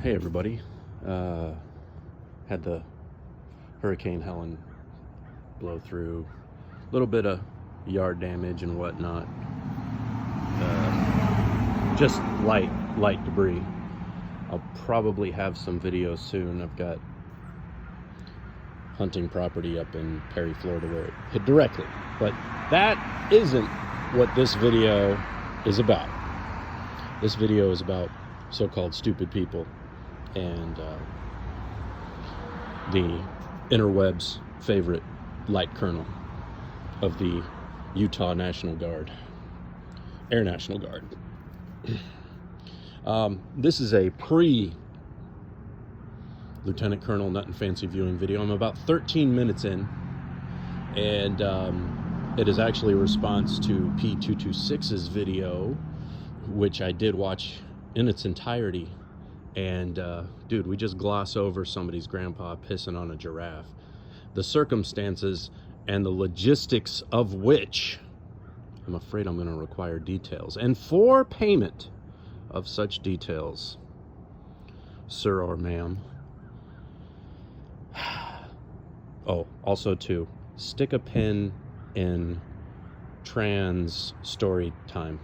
Hey everybody, had the Hurricane Helen blow through, a little bit of yard damage and whatnot, just light debris. I'll probably have some videos soon. I've got hunting property up in Perry, Florida where it hit directly, but that isn't what this video is about. This video is about so-called stupid people and the interweb's favorite light colonel of the Utah National Guard, Air National Guard. This is a pre-Lieutenant Colonel Nutnfancy viewing video. I'm about 13 minutes in, and it is actually a response to P226's video, which I did watch in its entirety. And dude, we just gloss over somebody's grandpa pissing on a giraffe. The circumstances and the logistics of which I'm afraid I'm going to require details. And for payment of such details, sir or ma'am. Oh, also too, stick a pin in trans story time,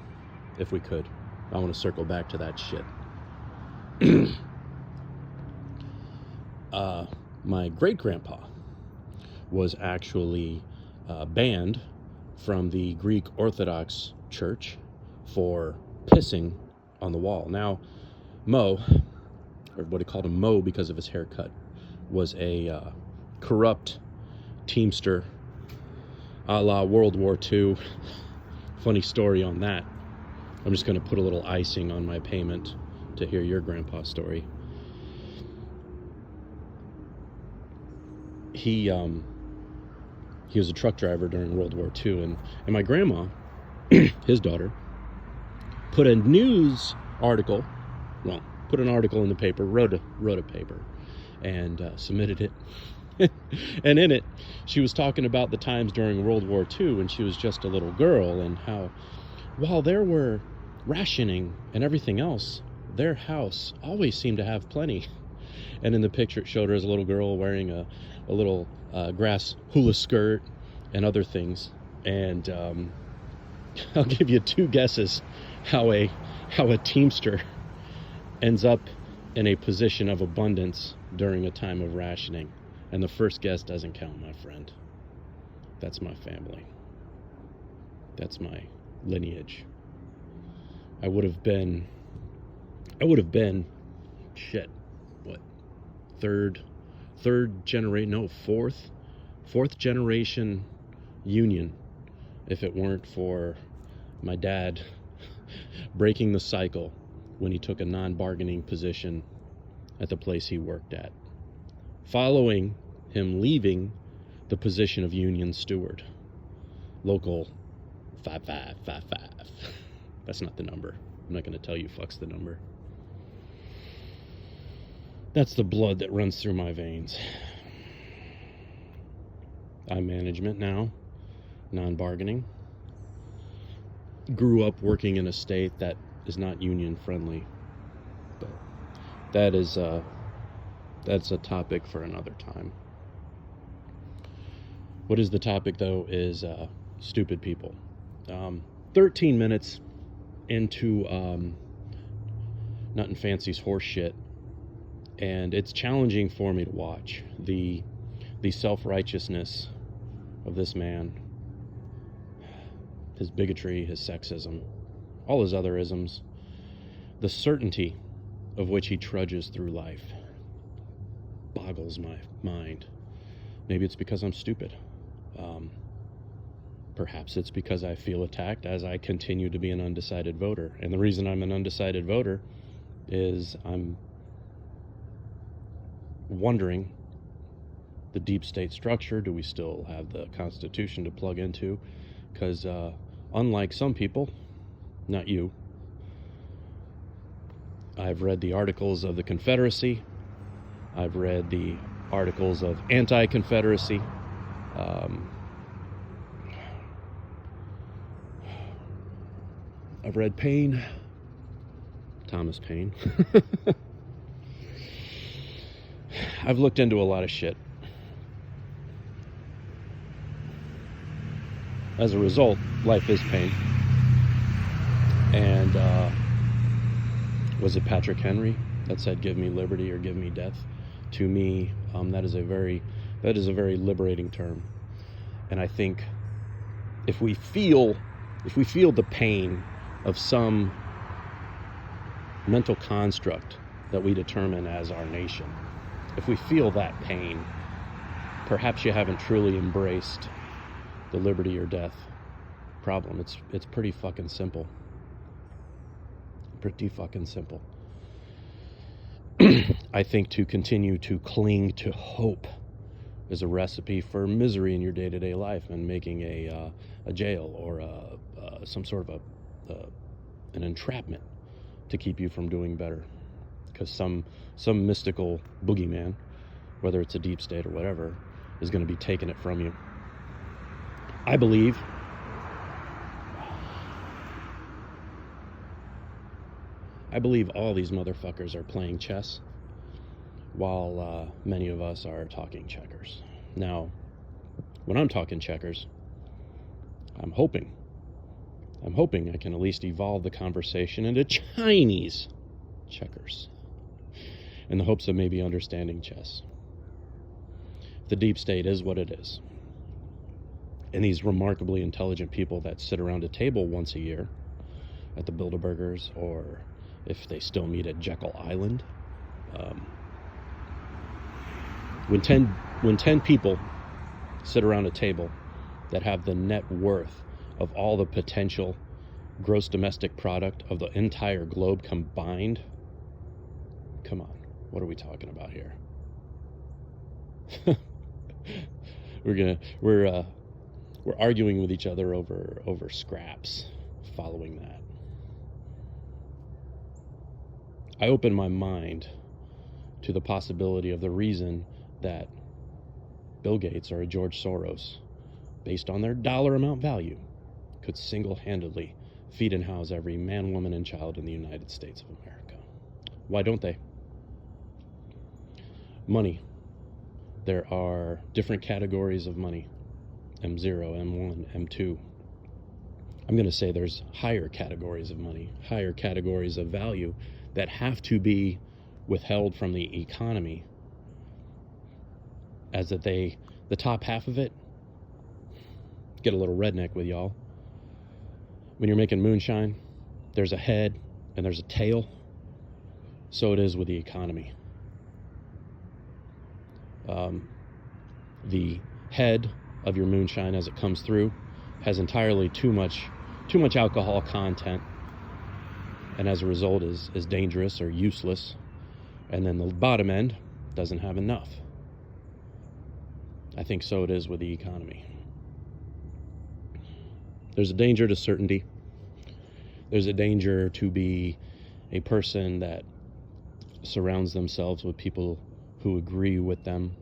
if we could. I want to circle back to that shit. My great-grandpa was actually banned from the Greek Orthodox Church for pissing on the wall. Now, Mo, everybody called him Mo because of his haircut, was a corrupt teamster a la World War II. Funny story on that. I'm just going to put a little icing on my payment to hear your grandpa's story. He was a truck driver during World War II, and my grandma, his daughter, put a news article, put an article in the paper, wrote a paper, and submitted it. And in it, she was talking about the times during World War II when she was just a little girl, and how while there were rationing and everything else, their house always seemed to have plenty. And in the picture, it showed her as a little girl wearing a little grass hula skirt and other things. And I'll give you two guesses how a teamster ends up in a position of abundance during a time of rationing. And the first guess doesn't count, my friend. That's my family. That's my lineage. I would have been shit, what, fourth generation Union, if it weren't for my dad breaking the cycle when he took a non-bargaining position at the place he worked at, following him leaving the position of Union Steward, local 5555. That's not the number. I'm not going to tell you fuck's the number. That's the blood that runs through my veins. I'm management now, non-bargaining. Grew up working in a state that is not union friendly. But that's a topic for another time. What is the topic though is stupid people. 13 minutes into Nutnfancy's horse shit, and it's challenging for me to watch the self-righteousness of this man, his bigotry, his sexism, all his other isms, the certainty of which he trudges through life boggles my mind. Maybe it's because I'm stupid. Perhaps it's because I feel attacked as I continue to be an undecided voter. And the reason I'm an undecided voter is I'm wondering the deep state structure. Do we still have the Constitution to plug into? Because unlike some people, not you, I've read the articles of the Confederacy. I've read the articles of anti-Confederacy. I've read Paine, Thomas Paine. I've looked into a lot of shit. As a result, life is pain. And was it Patrick Henry that said, "Give me liberty or give me death"? To me, that is a very liberating term. And I think if we feel the pain of some mental construct that we determine as our nation, if we feel that pain, perhaps you haven't truly embraced the liberty or death problem. It's pretty fucking simple. Pretty fucking simple. I think to continue to cling to hope is a recipe for misery in your day-to-day life, and making a jail or some sort of an entrapment to keep you from doing better, because some mystical boogeyman, whether it's a deep state or whatever, is going to be taking it from you. I believe all these motherfuckers are playing chess, while many of us are talking checkers. Now, when I'm talking checkers, I'm hoping I can at least evolve the conversation into Chinese checkers, in the hopes of maybe understanding chess. The deep state is what it is. And these remarkably intelligent people that sit around a table once a year at the Bilderbergers, or if they still meet at Jekyll Island, when 10 people sit around a table that have the net worth of all the potential gross domestic product of the entire globe combined, come on, what are we talking about here? We're arguing with each other over scraps following that. I open my mind to the possibility of the reason that Bill Gates or George Soros, based on their dollar amount value, could single-handedly feed and house every man, woman, and child in the United States of America. Why don't they? Money. There are different categories of money. M0, M1, M2. I'm going to say there's higher categories of money, higher categories of value that have to be withheld from the economy, as that the top half of it, get a little redneck with y'all. When you're making moonshine, there's a head and there's a tail. So it is with the economy. The head of your moonshine, as it comes through, has entirely too much alcohol content, and as a result is dangerous or useless. And then the bottom end doesn't have enough. I think so it is with the economy. There's a danger to certainty. There's a danger to be a person that surrounds themselves with people who agree with them.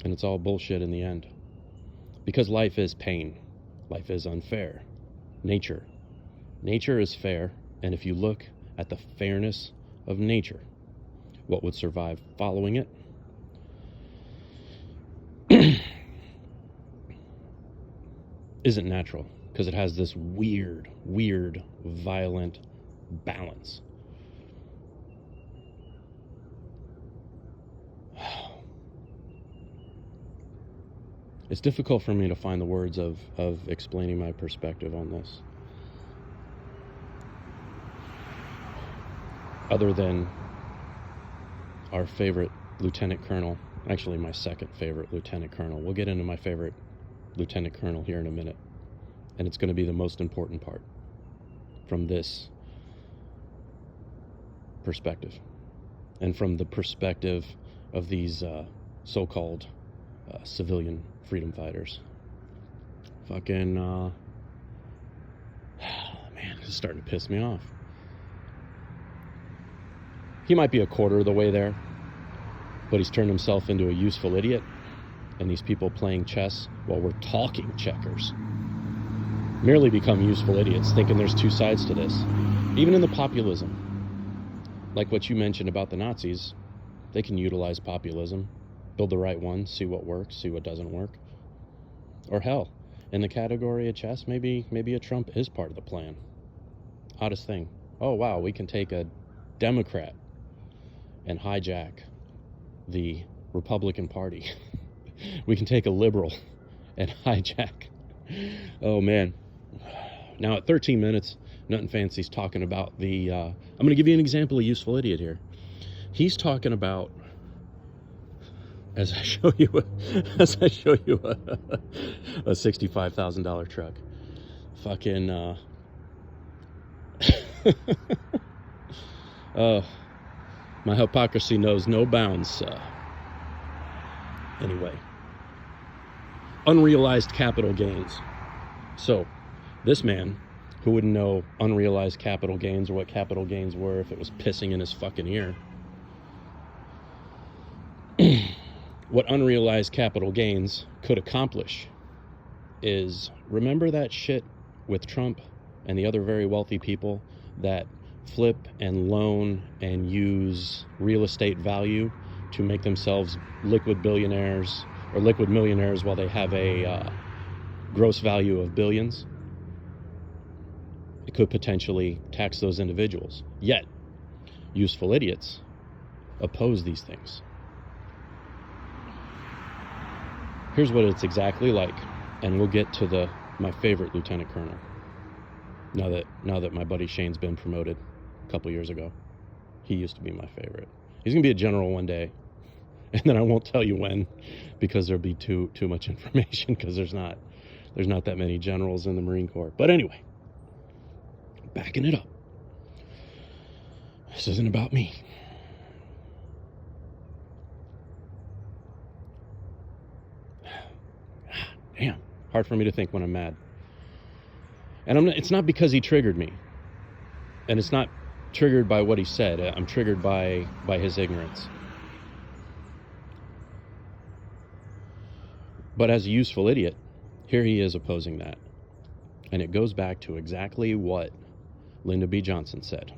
And it's all bullshit in the end. Because life is pain. Life is unfair. Nature is fair, and if you look at the fairness of nature, what would survive following it? Isn't natural, because it has this weird, violent balance. It's difficult for me to find the words of explaining my perspective on this, other than our favorite lieutenant colonel, actually my second favorite lieutenant colonel. We'll get into my favorite lieutenant colonel here in a minute, and it's going to be the most important part from this perspective, and from the perspective of these so-called civilian freedom fighters. Fucking man, this is starting to piss me off. He might be a quarter of the way there, but he's turned himself into a useful idiot. And these people playing chess while we're talking checkers merely become useful idiots, thinking there's two sides to this. Even in the populism, like what you mentioned about the Nazis, they can utilize populism, build the right one, see what works, see what doesn't work. Or hell, in the category of chess, maybe a Trump is part of the plan. Oddest thing. Oh wow, we can take a Democrat and hijack the Republican Party. We can take a liberal and hijack. Oh man. Now at 13 minutes, Nutnfancy's talking about the I'm going to give you an example of useful idiot here. He's talking about, as I show you a $65,000 truck. Fucking my hypocrisy knows no bounds. Anyway, unrealized capital gains. So, this man, who wouldn't know unrealized capital gains or what capital gains were if it was pissing in his fucking ear, what unrealized capital gains could accomplish is, remember that shit with Trump and the other very wealthy people that flip and loan and use real estate value to make themselves liquid billionaires or liquid millionaires while they have a gross value of billions? It could potentially tax those individuals. Yet, useful idiots oppose these things. Here's what it's exactly like, and we'll get to my favorite lieutenant colonel. Now that my buddy Shane's been promoted a couple years ago. He used to be my favorite. He's gonna be a general one day, and then I won't tell you when, because there'll be too much information, because there's not that many generals in the Marine Corps. But anyway, backing it up. This isn't about me. Damn, hard for me to think when I'm mad. And it's not because he triggered me. And it's not triggered by what he said. I'm triggered by his ignorance. But as a useful idiot, here he is opposing that. And it goes back to exactly what Lyndon B. Johnson said.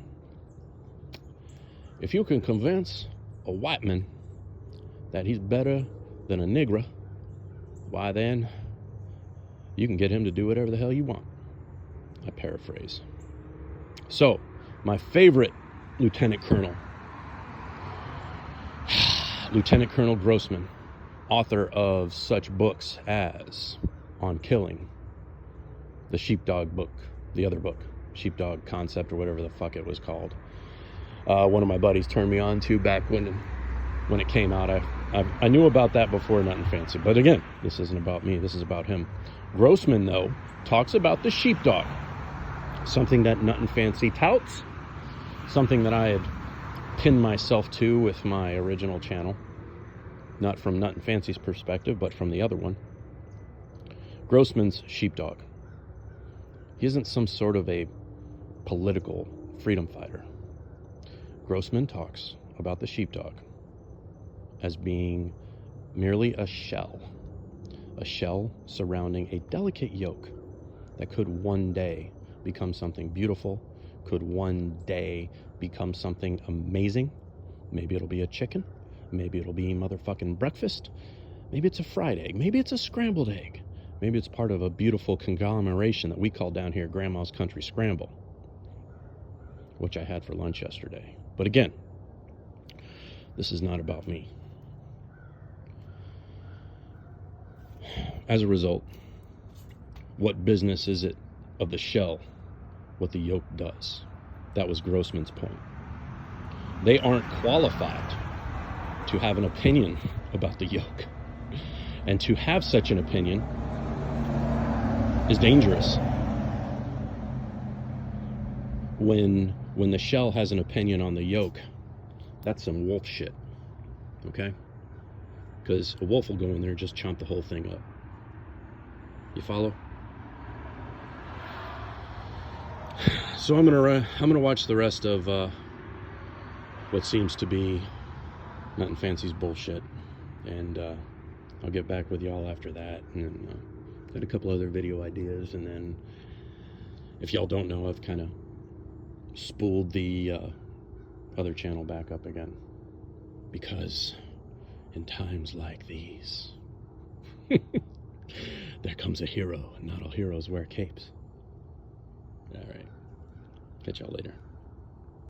If you can convince a white man that he's better than a nigger, why then you can get him to do whatever the hell you want. I paraphrase. So, my favorite lieutenant colonel, Lieutenant Colonel Grossman, author of such books as On Killing, the Sheepdog book, the other book, Sheepdog Concept or whatever the fuck it was called. One of my buddies turned me on to back when it came out. I knew about that before Nutnfancy, but again, this isn't about me, this is about him. Grossman, though, talks about the sheepdog, something that Nutnfancy touts, something that I had pinned myself to with my original channel, not from Nutnfancy's perspective, but from the other one. Grossman's sheepdog. He isn't some sort of a political freedom fighter. Grossman talks about the sheepdog as being merely a shell surrounding a delicate yolk that could one day become something beautiful, could one day become something amazing. Maybe it'll be a chicken, maybe it'll be motherfucking breakfast, maybe it's a fried egg, maybe it's a scrambled egg, maybe it's part of a beautiful conglomeration that we call down here Grandma's Country Scramble, which I had for lunch yesterday. But again, this is not about me. As a result, what business is it of the shell what the yolk does? That was Grossman's point. They aren't qualified to have an opinion about the yolk. And to have such an opinion is dangerous. When the shell has an opinion on the yolk, that's some wolf shit. Okay? Because a wolf will go in there and just chomp the whole thing up. You follow? So I'm gonna watch the rest of what seems to be Nutnfancy's bullshit, and I'll get back with y'all after that. And got a couple other video ideas, and then if y'all don't know, I've kind of spooled the other channel back up again. Because in times like these, there comes a hero, and not all heroes wear capes. All right. Catch y'all later.